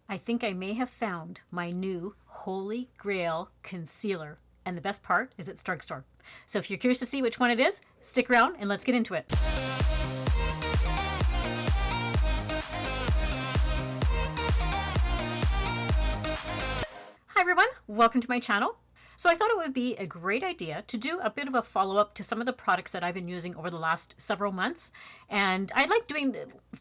I think I may have found my new Holy Grail concealer. And the best part is it's drugstore. So if you're curious to see which one it is, stick around and let's get into it. Hi everyone, welcome to my channel. So I thought it would be a great idea to do a bit of a follow-up to some of the products that I've been using over the last several months. And I like doing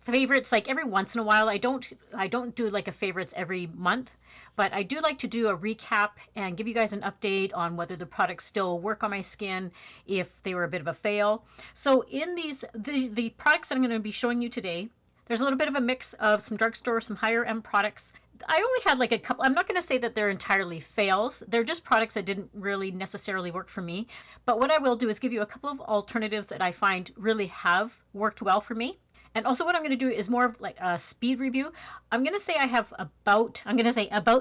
favorites like every once in a while. I don't do like a favorites every month, but I do like to do a recap and give you guys an update on whether the products still work on my skin, if they were a bit of a fail. So in the products that I'm going to be showing you today, there's a little bit of a mix of some drugstore, some higher end products. I only had like a couple. I'm not going to say that they're entirely fails. They're just products that didn't really necessarily work for me. But what I will do is give you a couple of alternatives that I find really have worked well for me. And also what I'm going to do is more of like a speed review. I'm going to say I have about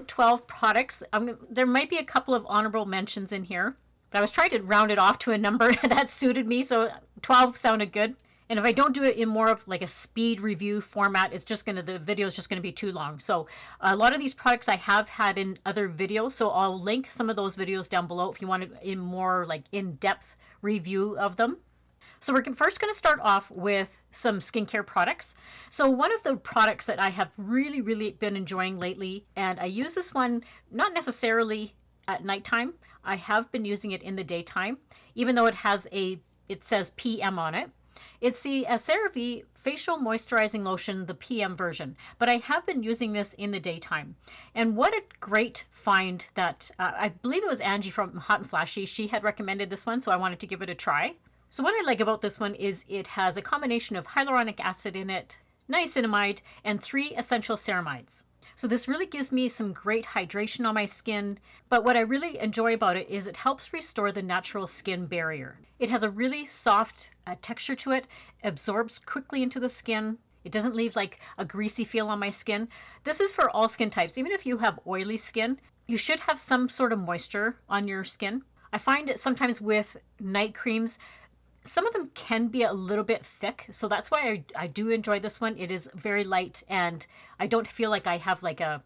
12 products. There might be a couple of honorable mentions in here, but I was trying to round it off to a number that suited me. So 12 sounded good. And if I don't do it in more of like a speed review format, the video is just going to be too long. So a lot of these products I have had in other videos. So I'll link some of those videos down below if you want a more like in-depth review of them. So we're first going to start off with some skincare products. So one of the products that I have really been enjoying lately, and I use this one not necessarily at nighttime. I have been using it in the daytime, even though it says PM on it. It's the Cerave Facial Moisturizing Lotion, the PM version, but I have been using this in the daytime. And what a great find that, I believe it was Angie from Hot and Flashy, she had recommended this one, so I wanted to give it a try. So what I like about this one is it has a combination of hyaluronic acid in it, niacinamide, and 3 essential ceramides. So this really gives me some great hydration on my skin, but what I really enjoy about it is it helps restore the natural skin barrier. It has a really soft texture to it, absorbs quickly into the skin. It doesn't leave like a greasy feel on my skin. This is for all skin types. Even if you have oily skin, you should have some sort of moisture on your skin. I find it sometimes with night creams, some of them can be a little bit thick, so that's why I do enjoy this one. It is very light, and I don't feel like I have like a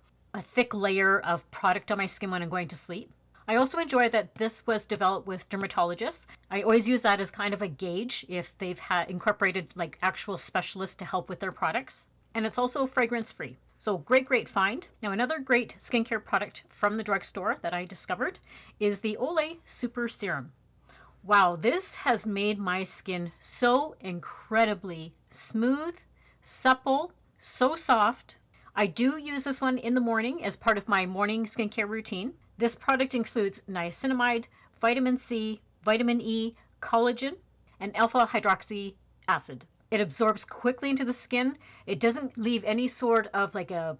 thick layer of product on my skin when I'm going to sleep. I also enjoy that this was developed with dermatologists. I always use that as kind of a gauge if they've incorporated like actual specialists to help with their products. And it's also fragrance free. So great find. Now another great skincare product from the drugstore that I discovered is the Olay Super Serum. Wow, this has made my skin so incredibly smooth, supple, so soft. I do use this one in the morning as part of my morning skincare routine. This product includes niacinamide, vitamin C, vitamin E, collagen, and alpha hydroxy acid. It absorbs quickly into the skin. It doesn't leave any sort of like a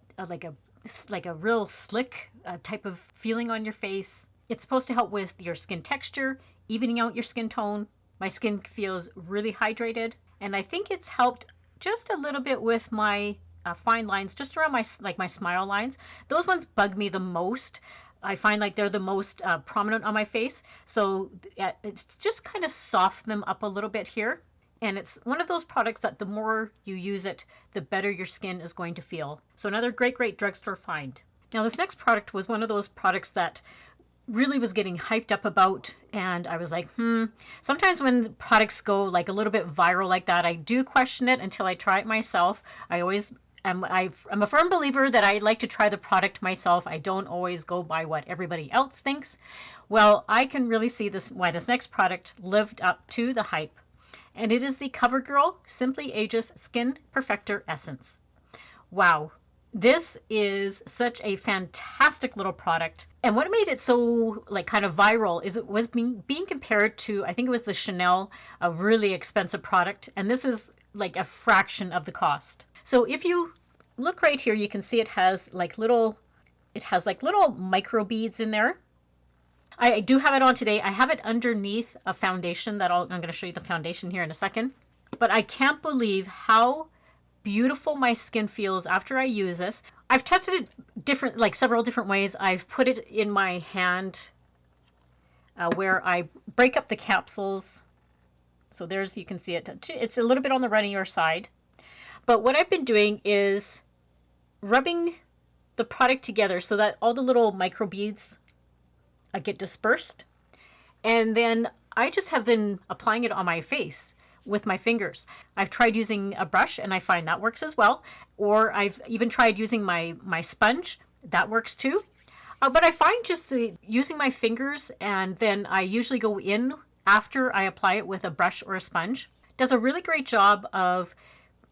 real slick type of feeling on your face. It's supposed to help with your skin texture, evening out your skin tone. My skin feels really hydrated, and I think it's helped just a little bit with my fine lines, just around my smile lines. Those ones bug me the most. I find like they're the most prominent on my face, so it's just kind of soften them up a little bit here. And it's one of those products that the more you use it, the better your skin is going to feel. So another great drugstore find. Now this next product was one of those products that really was getting hyped up about, and I was like, sometimes when products go like a little bit viral like that, I do question it until I try it myself. I'm a firm believer that I like to try the product myself. I don't always go by what everybody else thinks. Well, I can really see why this next product lived up to the hype, and it is the Covergirl Simply Ageless Skin Perfector Essence. Wow. This is such a fantastic little product. And what made it so like kind of viral is it was being compared to, I think it was the Chanel, a really expensive product. And this is like a fraction of the cost. So if you look right here, you can see it has like little micro beads in there. I do have it on today. I have it underneath a foundation I'm going to show you the foundation here in a second. But I can't believe how beautiful my skin feels after I use this. I've tested it several different ways. I've put it in my hand where I break up the capsules. So you can see it. It's a little bit on the runnier side. But what I've been doing is rubbing the product together so that all the little micro beads get dispersed. And then I just have been applying it on my face with my fingers. I've tried using a brush and I find that works as well. Or I've even tried using my sponge. That works too. But I find just using my fingers, and then I usually go in after I apply it with a brush or a sponge, does a really great job of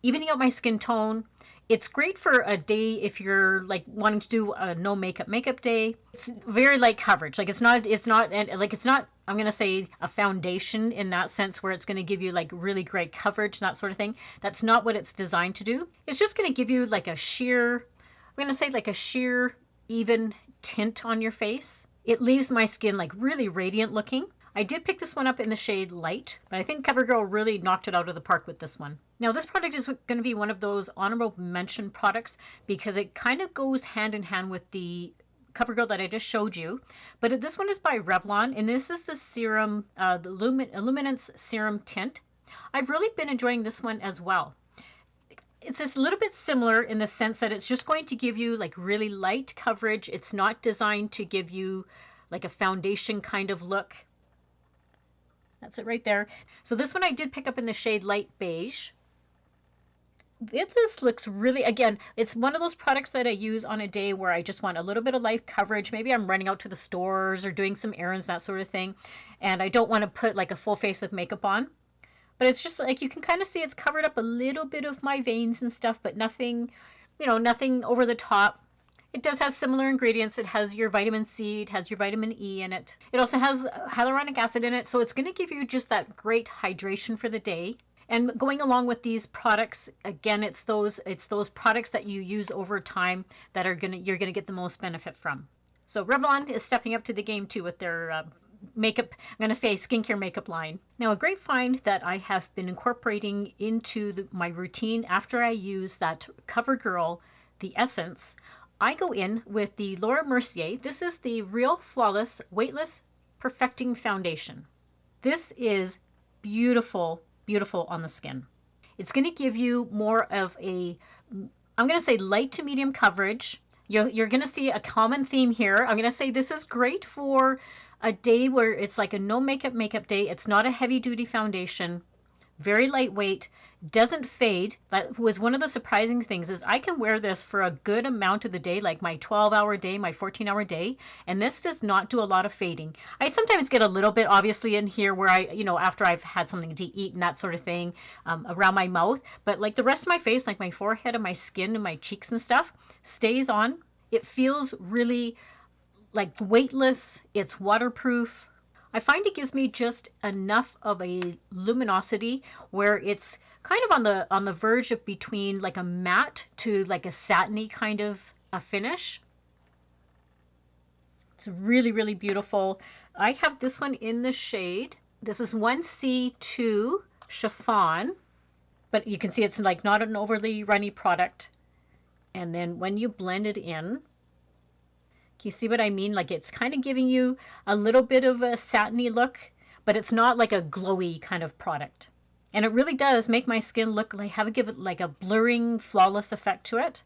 evening out my skin tone. It's great for a day if you're like wanting to do a no makeup day. It's very light coverage. Like it's not I'm going to say a foundation in that sense where it's going to give you like really great coverage, that sort of thing. That's not what it's designed to do. It's just going to give you like a sheer, even tint on your face. It leaves my skin like really radiant looking. I did pick this one up in the shade Light, but I think CoverGirl really knocked it out of the park with this one. Now this product is going to be one of those honorable mention products because it kind of goes hand in hand with the CoverGirl that I just showed you. But this one is by Revlon, and this is the Serum, the Illuminance Serum Tint. I've really been enjoying this one as well. It's just a little bit similar in the sense that it's just going to give you like really light coverage. It's not designed to give you like a foundation kind of look. That's it right there. So this one I did pick up in the shade Light Beige. This looks really, again, it's one of those products that I use on a day where I just want a little bit of light coverage. Maybe I'm running out to the stores or doing some errands, that sort of thing. And I don't want to put like a full face of makeup on. But it's just like you can kind of see it's covered up a little bit of my veins and stuff, but nothing, nothing over the top. It does have similar ingredients. It has your vitamin C, it has your vitamin E in it. It also has hyaluronic acid in it, so it's going to give you just that great hydration for the day. And going along with these products, again, it's those products that you use over time that you're gonna get the most benefit from. So Revlon is stepping up to the game too with their makeup, I'm going to say skincare makeup line. Now, a great find that I have been incorporating into my routine after I use that CoverGirl, the Essence, I go in with the Laura Mercier. This is the Real Flawless Weightless Perfecting Foundation. This is beautiful, beautiful on the skin. It's going to give you more of a, I'm going to say light to medium coverage. You're going to see a common theme here. I'm going to say this is great for a day where it's like a no makeup day. It's not a heavy duty foundation, very lightweight, doesn't fade. That was one of the surprising things is I can wear this for a good amount of the day, like my 12-hour day, my 14-hour day, and this does not do a lot of fading. I sometimes get a little bit obviously in here where I, after I've had something to eat and that sort of thing, around my mouth, but like the rest of my face, like my forehead and my skin and my cheeks and stuff stays on. It feels really like weightless. It's waterproof. I find it gives me just enough of a luminosity where it's kind of on the verge of between like a matte to like a satiny kind of a finish. It's really, really beautiful. I have this one in the shade. This is 1C2 Chiffon, but you can see it's like not an overly runny product. And then when you blend it in, can you see what I mean? Like it's kind of giving you a little bit of a satiny look, but it's not like a glowy kind of product. And it really does make my skin look like, give it like a blurring, flawless effect to it.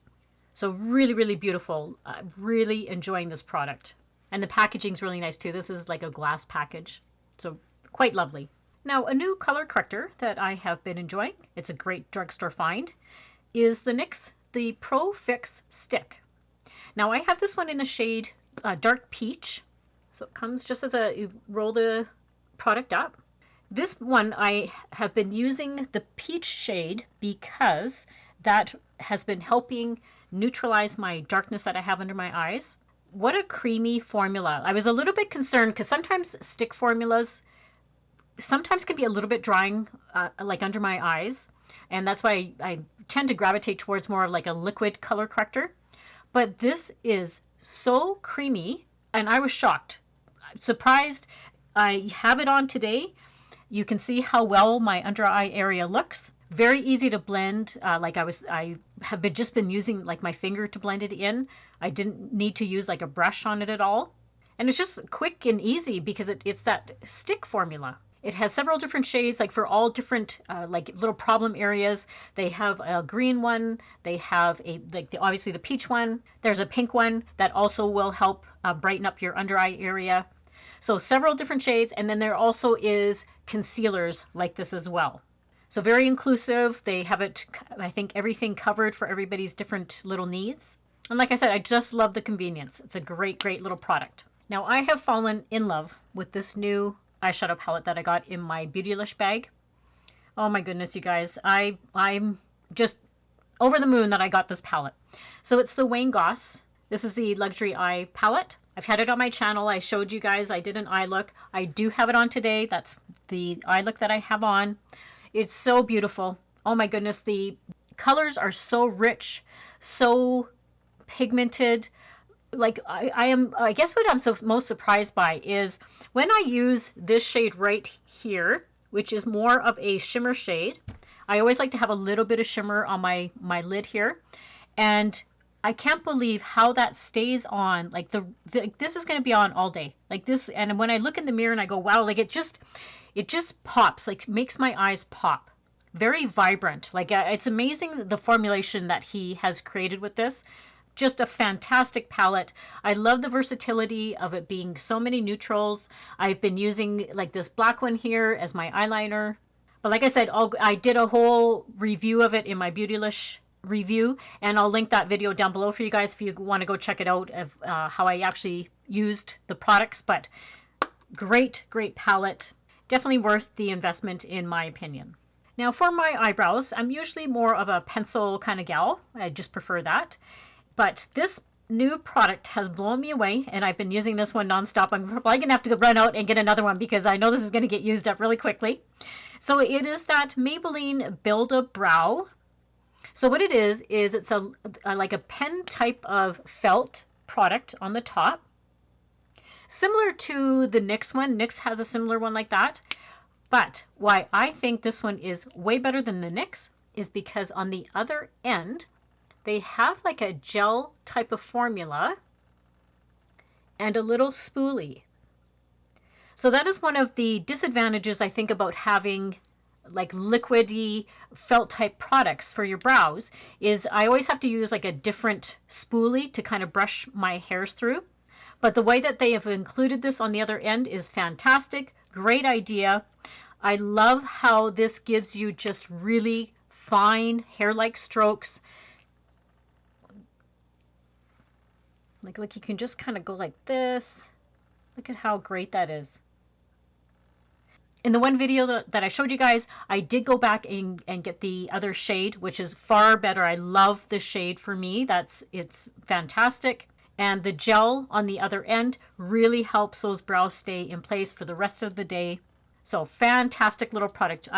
So really, really beautiful. I'm really enjoying this product. And the packaging's really nice too. This is like a glass package. So quite lovely. Now, a new color corrector that I have been enjoying, it's a great drugstore find, is the NYX, the Pro Fix Stick. Now I have this one in the shade Dark Peach. So it comes just as you roll the product up. This one I have been using the peach shade because that has been helping neutralize my darkness that I have under my eyes. What a creamy formula. I was a little bit concerned because sometimes stick formulas sometimes can be a little bit drying like under my eyes. And that's why I tend to gravitate towards more of like a liquid color corrector. But this is so creamy, and I was shocked. Surprised. I have it on today. You can see how well my under eye area looks. Very easy to blend. I have just been using like my finger to blend it in. I didn't need to use like a brush on it at all. And it's just quick and easy because it's that stick formula. It has several different shades, like for all different like little problem areas. They have a green one. They have a obviously the peach one. There's a pink one that also will help brighten up your under eye area. So several different shades, and then there also is concealers like this as well. So very inclusive. They have it, I think, everything covered for everybody's different little needs. And like I said, I just love the convenience. It's a great, great little product. Now I have fallen in love with this new eyeshadow palette that I got in my Beautylish bag. Oh my goodness, you guys. I'm just over the moon that I got this palette. So it's the Wayne Goss. This is the Luxury Eye palette. I've had it on my channel. I showed you guys. I did an eye look. I do have it on today. That's the eye look that I have on. It's so beautiful. Oh my goodness. The colors are so rich, so pigmented. Like I guess what I'm most surprised by is when I use this shade right here, which is more of a shimmer shade. I always like to have a little bit of shimmer on my lid here, and I can't believe how that stays on. Like this is going to be on all day, like this. And when I look in the mirror and I go, wow, like it just pops, like makes my eyes pop. Very vibrant. Like it's amazing the formulation that he has created with this. Just a fantastic palette. I love the versatility of it being so many neutrals. I've been using like this black one here as my eyeliner. But like I said, I did a whole review of it in my Beautylish review, and I'll link that video down below for you guys if you want to go check it out of how I actually used the products. But great, great palette. Definitely worth the investment in my opinion. Now for my eyebrows, I'm usually more of a pencil kind of gal. I just prefer that. But this new product has blown me away, and I've been using this one nonstop. I'm probably going to have to run out and get another one because I know this is going to get used up really quickly. So it is that Maybelline Build-A Brow. So what it is it's a like a pen type of felt product on the top. Similar to the NYX one. NYX has a similar one like that. But why I think this one is way better than the NYX is because on the other end, they have like a gel type of formula and a little spoolie. So that is one of the disadvantages I think about having like liquidy felt type products for your brows is I always have to use like a different spoolie to kind of brush my hairs through. But the way that they have included this on the other end is fantastic. Great idea. I love how this gives you just really fine hair-like strokes. Like you can just kind of go like this. Look at how great that is. In the one video that I showed you guys, I did go back and get the other shade, which is far better. I love the shade for me. It's fantastic. And the gel on the other end really helps those brows stay in place for the rest of the day. So fantastic little product.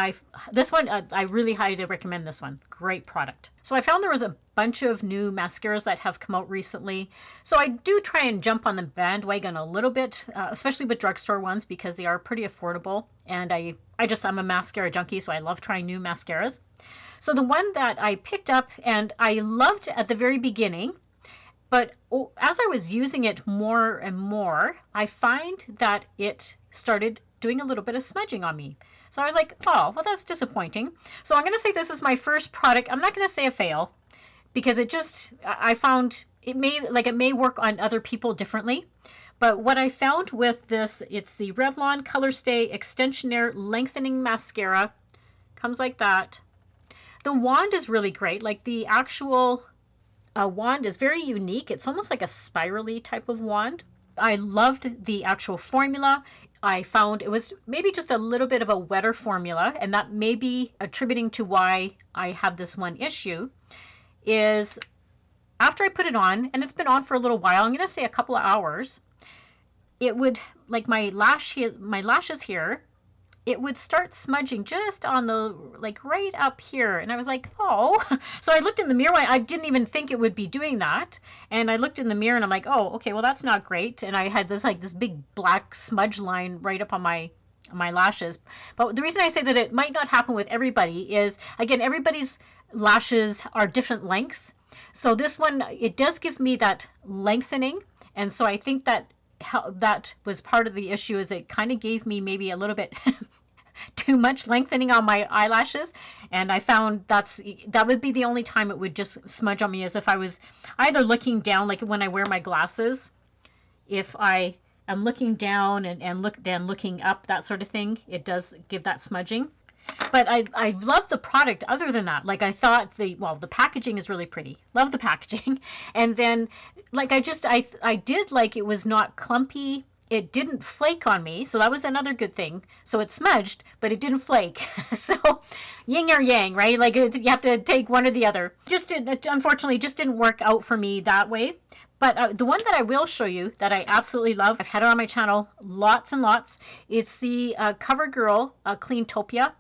This one, I really highly recommend this one. Great product. So I found there was a bunch of new mascaras that have come out recently. So I do try and jump on the bandwagon a little bit, especially with drugstore ones because they are pretty affordable. And I'm a mascara junkie, so I love trying new mascaras. So the one that I picked up and I loved at the very beginning, but as I was using it more and more, I find that it started doing a little bit of smudging on me. So I was like, oh, well, that's disappointing. So I'm going to say this is my first product. I'm not going to say a fail because I found it may work on other people differently. But what I found with this, it's the Revlon Color Stay Xtensionnaire Lengthening Mascara. Comes like that. The wand is really great. Like the actual wand is very unique. It's almost like a spirally type of wand. I loved the actual formula. I found it was maybe just a little bit of a wetter formula, and that may be attributing to why I have this one issue, is after I put it on, and it's been on for a little while, I'm going to say a couple of hours, it would, like my lashes here, it would start smudging just on the, like right up here. And I was like, oh. So I looked in the mirror. I didn't even think it would be doing that. And I looked in the mirror and I'm like, oh, okay, well, that's not great. And I had this big black smudge line right up on my lashes. But the reason I say that it might not happen with everybody is, again, everybody's lashes are different lengths. So this one, it does give me that lengthening. And so I think that was part of the issue, is it kind of gave me maybe a little bit too much lengthening on my eyelashes, and I found that would be the only time it would just smudge on me, as if I was either looking down, like when I wear my glasses, if I am looking down and looking up, that sort of thing, it does give that smudging. But I love the product other than that. Like, I thought the packaging is really pretty. Love the packaging. And then, like, I did like it was not clumpy. It didn't flake on me. So that was another good thing. So it smudged, but it didn't flake. So yin or yang, right? Like, you have to take one or the other. Unfortunately, just didn't work out for me that way. But the one that I will show you that I absolutely love, I've had it on my channel lots and lots. It's the Covergirl Cleantopia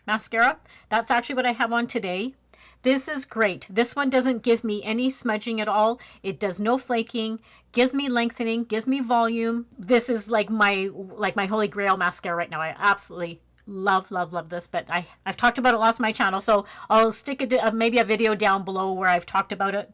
mascara. That's actually what I have on today. This is great. This one doesn't give me any smudging at all. It does no flaking, gives me lengthening, gives me volume. This is like my holy grail mascara right now. I absolutely love this, but I've talked about it lots on my channel, so I'll stick maybe a video down below where I've talked about it.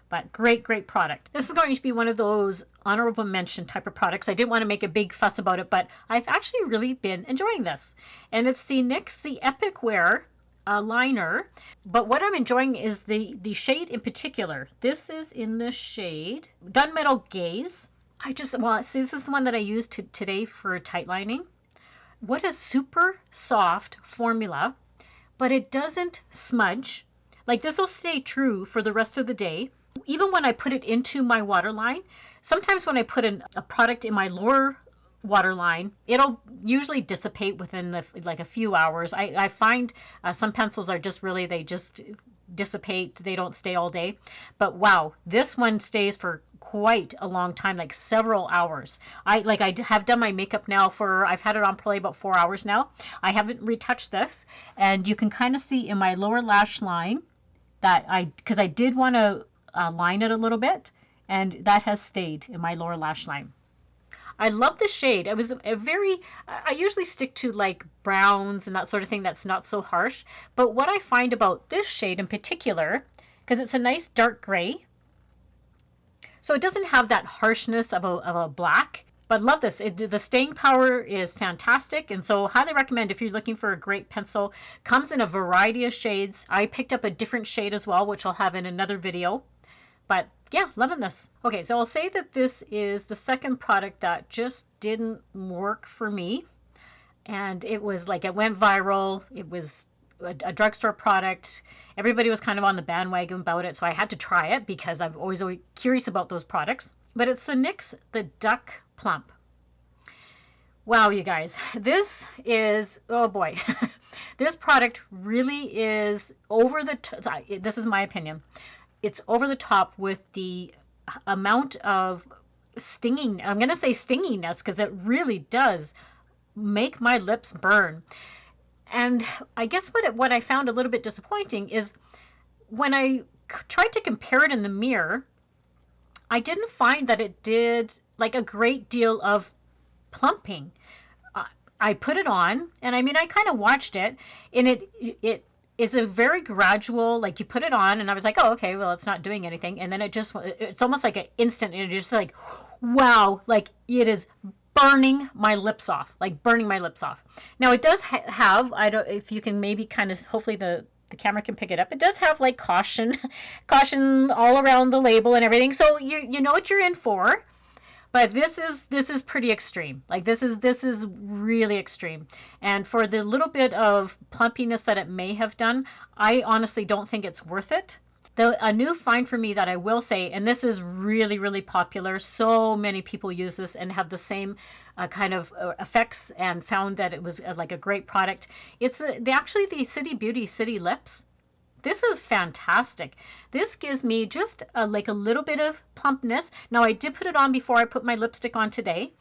But great product. This is going to be one of those honorable mention type of products. I didn't want to make a big fuss about it, but I've actually really been enjoying this. And it's the NYX, the Epic Wear liner. But what I'm enjoying is the shade in particular. This is in the shade Gunmetal Gaze. See, this is the one that I used today for tight lining. What a super soft formula, but it doesn't smudge. Like, this will stay true for the rest of the day. Even when I put it into my waterline, sometimes when I put a product in my lower waterline, it'll usually dissipate within like a few hours. I find some pencils are they just dissipate. They don't stay all day. But wow, this one stays for quite a long time, like several hours. I have done my makeup now I've had it on probably about 4 hours now. I haven't retouched this, and you can kind of see in my lower lash line that because I did want to line it a little bit, and that has stayed in my lower lash line. I love the shade. It was I usually stick to like browns and that sort of thing that's not so harsh, but what I find about this shade in particular, because it's a nice dark gray, so it doesn't have that harshness of a black, but love this. The staying power is fantastic, and so highly recommend if you're looking for a great pencil. Comes in a variety of shades. I picked up a different shade as well, which I'll have in another video. But yeah, loving this. Okay, so I'll say that this is the second product that just didn't work for me. And it was like, it went viral. It was a drugstore product. Everybody was kind of on the bandwagon about it, so I had to try it because I'm always curious about those products. But it's the NYX, the Duck Plump. Wow, you guys, this is, oh boy. This product really is over the top. This is my opinion. It's over the top with the amount of stinging. I'm going to say stinginess because it really does make my lips burn. And I guess what I found a little bit disappointing is when I tried to compare it in the mirror, I didn't find that it did like a great deal of plumping. I put it on, and I mean, I kind of watched it, and it is a very gradual, like you put it on and I was like, oh, okay, well, it's not doing anything. And then it's almost like an instant, and it's just like, wow, like it is burning my lips off, like burning my lips off. Now it does have, I don't, if you can maybe kind of, hopefully the camera can pick it up. It does have like caution all around the label and everything. So you know what you're in for. But this is pretty extreme. Like this is really extreme. And for the little bit of plumpiness that it may have done, I honestly don't think it's worth it. A new find for me that I will say, and this is really, really popular. So many people use this and have the same kind of effects, and found that it was like a great product. It's actually the City Beauty City Lips. This is fantastic. This gives me just like a little bit of plumpness. Now, I did put it on before I put my lipstick on today.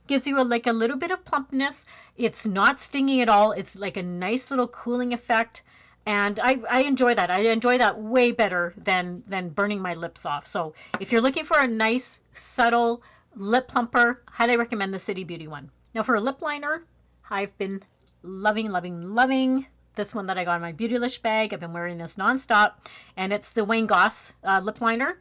Gives you like a little bit of plumpness. It's not stinging at all. It's like a nice little cooling effect. And I enjoy that. I enjoy that way better than burning my lips off. So if you're looking for a nice, subtle lip plumper, highly recommend the City Beauty one. Now for a lip liner, I've been loving this one that I got in my Beautylish bag. I've been wearing this nonstop, and it's the Goss lip liner.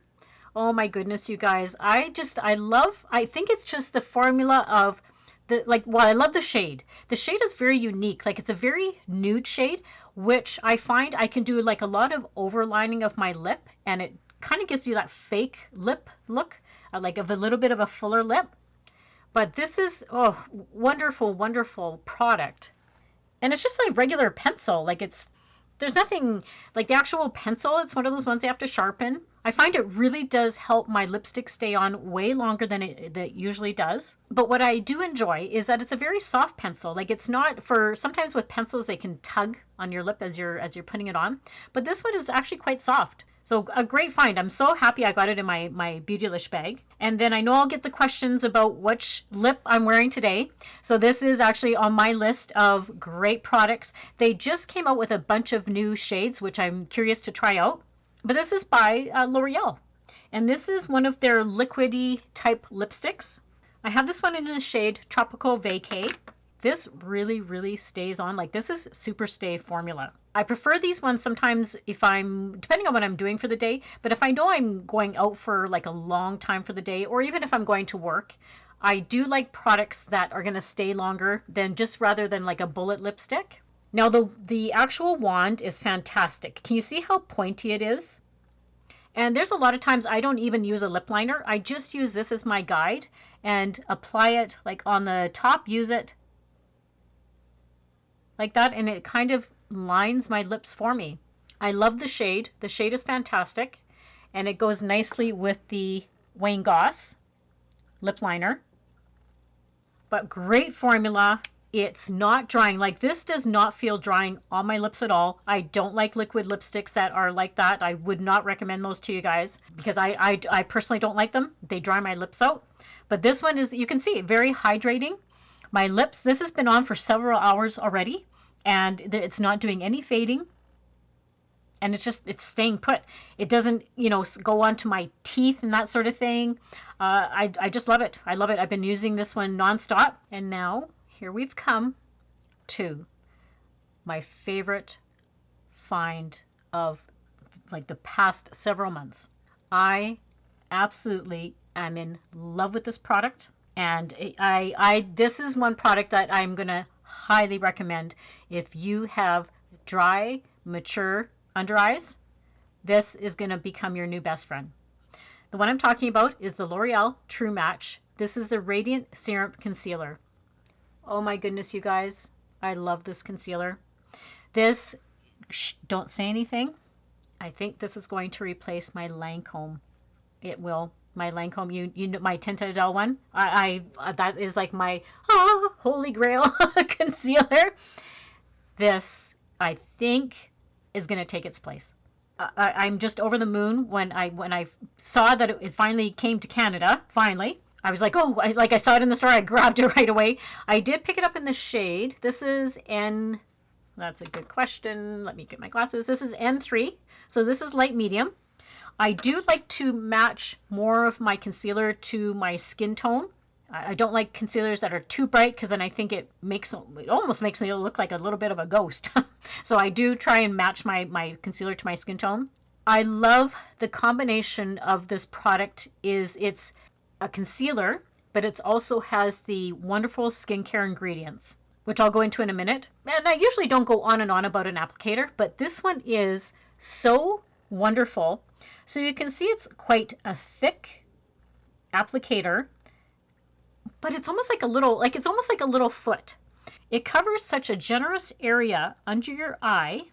Oh my goodness, you guys. I think it's just the formula of well, I love the shade. The shade is very unique. Like it's a very nude shade, which I find I can do like a lot of overlining of my lip, and it kind of gives you that fake lip look, like of a little bit of a fuller lip. But this is, oh, wonderful, wonderful product. And it's just like regular pencil. Like there's nothing like the actual pencil. It's one of those ones you have to sharpen. I find it really does help my lipstick stay on way longer than it usually does. But what I do enjoy is that it's a very soft pencil. Like it's not for, sometimes with pencils they can tug on your lip as you're putting it on. But this one is actually quite soft. So a great find. I'm so happy I got it in my Beautylish bag. And then I know I'll get the questions about which lip I'm wearing today. So this is actually on my list of great products. They just came out with a bunch of new shades, which I'm curious to try out. But this is by L'Oreal. And this is one of their liquidy type lipsticks. I have this one in the shade Tropical Vacay. This really, really stays on. Like this is Super Stay formula. I prefer these ones sometimes if I'm, depending on what I'm doing for the day, but if I know I'm going out for like a long time for the day, or even if I'm going to work, I do like products that are going to stay longer than just rather than like a bullet lipstick. Now the actual wand is fantastic. Can you see how pointy it is? And there's a lot of times I don't even use a lip liner. I just use this as my guide and apply it like on the top, use it like that, and it kind of lines my lips for me. I love the shade. The shade is fantastic, and it goes nicely with the Wayne Goss lip liner. But great formula. It's not drying. Like this does not feel drying on my lips at all. I don't like liquid lipsticks that are like that. I would not recommend those to you guys because I personally don't like them. They dry my lips out. But this one is, you can see, very hydrating. My lips, this has been on for several hours already, and it's not doing any fading. And it's staying put. It doesn't, go onto my teeth and that sort of thing. I just love it. I love it. I've been using this one nonstop. And now, here we've come to my favorite find of like the past several months. I absolutely am in love with this product. And this is one product that I'm going to highly recommend if you have dry, mature under eyes. This is going to become your new best friend. The one I'm talking about is the L'Oreal True Match. This is the Radiant Serum Concealer. Oh my goodness, you guys. I love this concealer. This, don't say anything. I think this is going to replace my Lancome. It will. My Lancome, you know, my Tinted Adele one. That is like my holy grail concealer. This, I think, is going to take its place. I'm just over the moon when I saw that it finally came to Canada. Finally, I was like, oh, I saw it in the store. I grabbed it right away. I did pick it up in the shade. This is N. That's a good question. Let me get my glasses. This is N3. So this is light medium. I do like to match more of my concealer to my skin tone. I don't like concealers that are too bright because then I think it almost makes me look like a little bit of a ghost. So I do try and match my concealer to my skin tone. I love the combination of this product. It's a concealer, but it also has the wonderful skincare ingredients, which I'll go into in a minute. And I usually don't go on and on about an applicator, but this one is so wonderful. So you can see it's quite a thick applicator, but it's almost like a little foot. It covers such a generous area under your eye,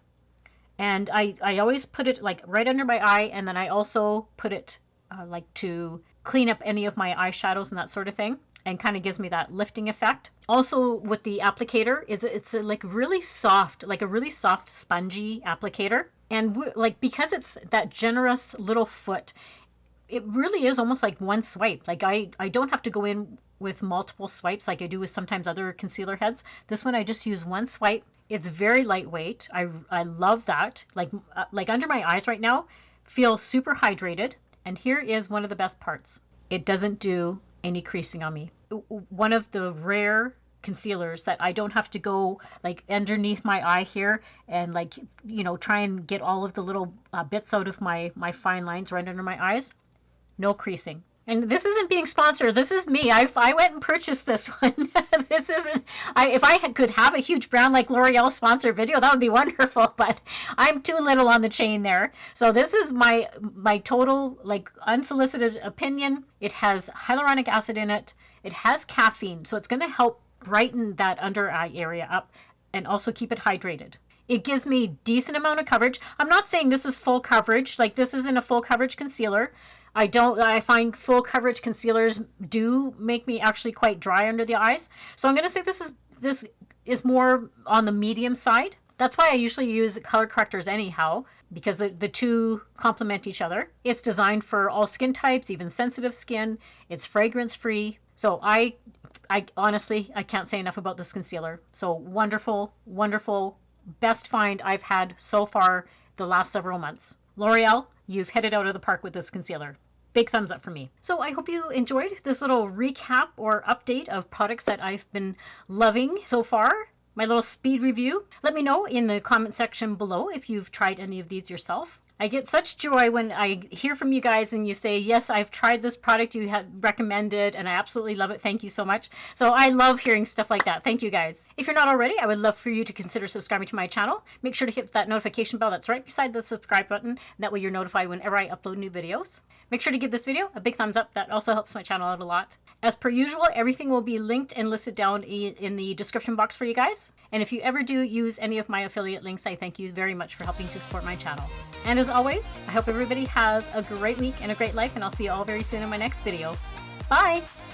and I always put it like right under my eye, and then I also put it like to clean up any of my eyeshadows and that sort of thing, and kind of gives me that lifting effect. Also with the applicator, it's like really soft, like a really soft spongy applicator. And like because it's that generous little foot, it really is almost like one swipe. Like I don't have to go in with multiple swipes like I do with sometimes other concealer heads. This one I just use one swipe. It's very lightweight. I love that. Like under my eyes right now, feel super hydrated. And here is one of the best parts. It doesn't do any creasing on me. One of the rare concealers that I don't have to go like underneath my eye here and like, try and get all of the little bits out of my fine lines right under my eyes. No creasing. And this isn't being sponsored. This is me. I went and purchased this one. This isn't. If I could have a huge brand like L'Oreal sponsor video, that would be wonderful. But I'm too little on the chain there. So this is my total like unsolicited opinion. It has hyaluronic acid in it. It has caffeine, so it's going to help brighten that under eye area up and also keep it hydrated. It gives me decent amount of coverage. I'm not saying this is full coverage. Like this isn't a full coverage concealer. I find full coverage concealers do make me actually quite dry under the eyes. So I'm going to say this is more on the medium side. That's why I usually use color correctors anyhow, because the two complement each other. It's designed for all skin types, even sensitive skin. It's fragrance free. So I honestly, I can't say enough about this concealer. So wonderful, wonderful, best find I've had so far the last several months. L'Oreal, you've hit it out of the park with this concealer. Big thumbs up for me. So I hope you enjoyed this little recap or update of products that I've been loving so far. My little speed review. Let me know in the comment section below if you've tried any of these yourself. I get such joy when I hear from you guys and you say, yes, I've tried this product you had recommended and I absolutely love it. Thank you so much. So I love hearing stuff like that. Thank you guys. If you're not already, I would love for you to consider subscribing to my channel. Make sure to hit that notification bell that's right beside the subscribe button. That way you're notified whenever I upload new videos. Make sure to give this video a big thumbs up. That also helps my channel out a lot. As per usual, everything will be linked and listed down in the description box for you guys. And if you ever do use any of my affiliate links, I thank you very much for helping to support my channel. And as always, I hope everybody has a great week and a great life, and I'll see you all very soon in my next video. Bye!